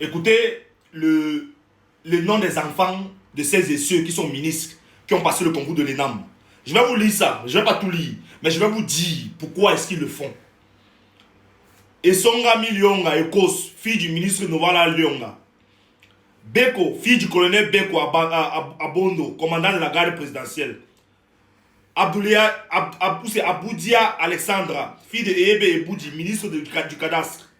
Écoutez le nom des enfants de celles et ceux qui sont ministres, qui ont passé le concours de l'ENAM. Je vais vous lire ça, je ne vais pas tout lire, mais je vais vous dire pourquoi est-ce qu'ils le font. Esonga Milionga Ekos, fille du ministre Novala Lyonga. Beko, fille du colonel Beko Abondo, commandant de la garde présidentielle. Aboudia Alexandra, fille de Ebe Eboudi, ministre du cadastre.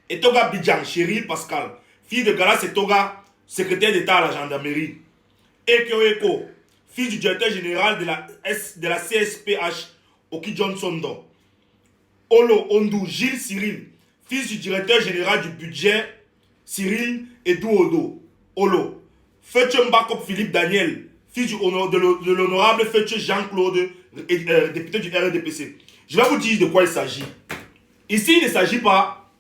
Etoga Bidjan, Cheryl Pascal, fille de Galas Etoga, secrétaire d'État à la gendarmerie. Eko Eko, fille du directeur général de la CSPH, Oki Johnson. Olo Ondou Gilles Cyril, fils du directeur général du budget, Cyril Edouodo. Olo. Fetche Mbakop Philippe Daniel, fils de l'honorable Fetche Jean-Claude, député du RDPC. Je vais vous dire de quoi il s'agit. Ici, il ne s'agit pas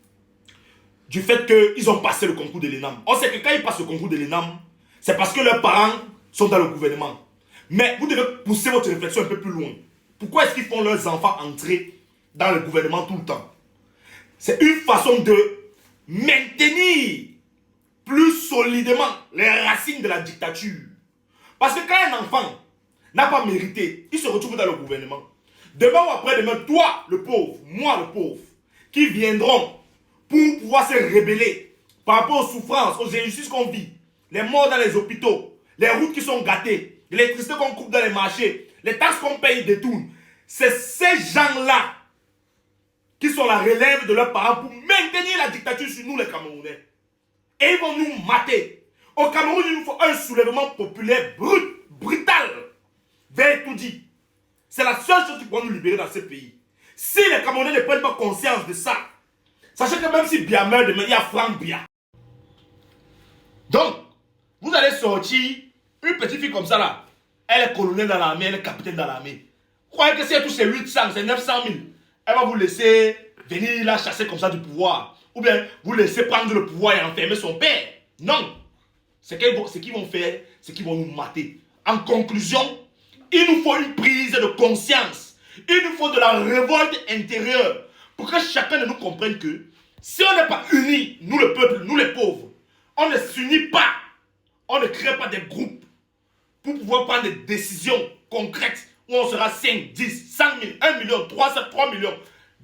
du fait qu'ils ont passé le concours de l'ENAM. On sait que quand ils passent le concours de l'ENAM, c'est parce que leurs parents sont dans le gouvernement. Mais vous devez pousser votre réflexion un peu plus loin. Pourquoi est-ce qu'ils font leurs enfants entrer dans le gouvernement tout le temps? C'est une façon de maintenir plus solidement les racines de la dictature. Parce que quand un enfant n'a pas mérité, il se retrouve dans le gouvernement. Demain ou après-demain, toi, le pauvre, moi, le pauvre, qui viendront pour pouvoir se rebeller par rapport aux souffrances, aux injustices qu'on vit, les morts dans les hôpitaux, les routes qui sont gâtées, l'électricité qu'on coupe dans les marchés, les taxes qu'on paye des tours. C'est ces gens-là qui sont la relève de leurs parents pour maintenir la dictature sur nous les Camerounais. Et ils vont nous mater. Au Cameroun, il nous faut un soulèvement populaire brutal vers tout dit. C'est la seule chose qui pourra nous libérer dans ce pays. Si les Camerounais ne prennent pas conscience de ça, sachez que même si Bia meurt demain, il y a Franck Bia. Donc, vous allez sortir une petite fille comme ça là. Elle est colonel dans l'armée, elle est capitaine dans l'armée. Vous croyez que si elle touche ses 800, c'est 900 000, elle va vous laisser venir la chasser comme ça du pouvoir? Ou bien vous laisser prendre le pouvoir et enfermer son père? Non. Ce qu'ils vont faire, c'est qu'ils vont nous mater. En conclusion, il nous faut une prise de conscience. Il nous faut de la révolte intérieure pour que chacun de nous comprenne que si on n'est pas unis, nous le peuple, nous les pauvres, on ne s'unit pas, on ne crée pas des groupes pour pouvoir prendre des décisions concrètes où on sera 5, 10, 100 000, 1 million, 3 millions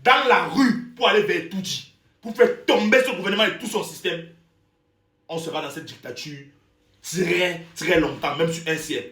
dans la rue pour aller vers Toudji, pour faire tomber ce gouvernement et tout son système. On sera dans cette dictature très très longtemps, même sur un siècle.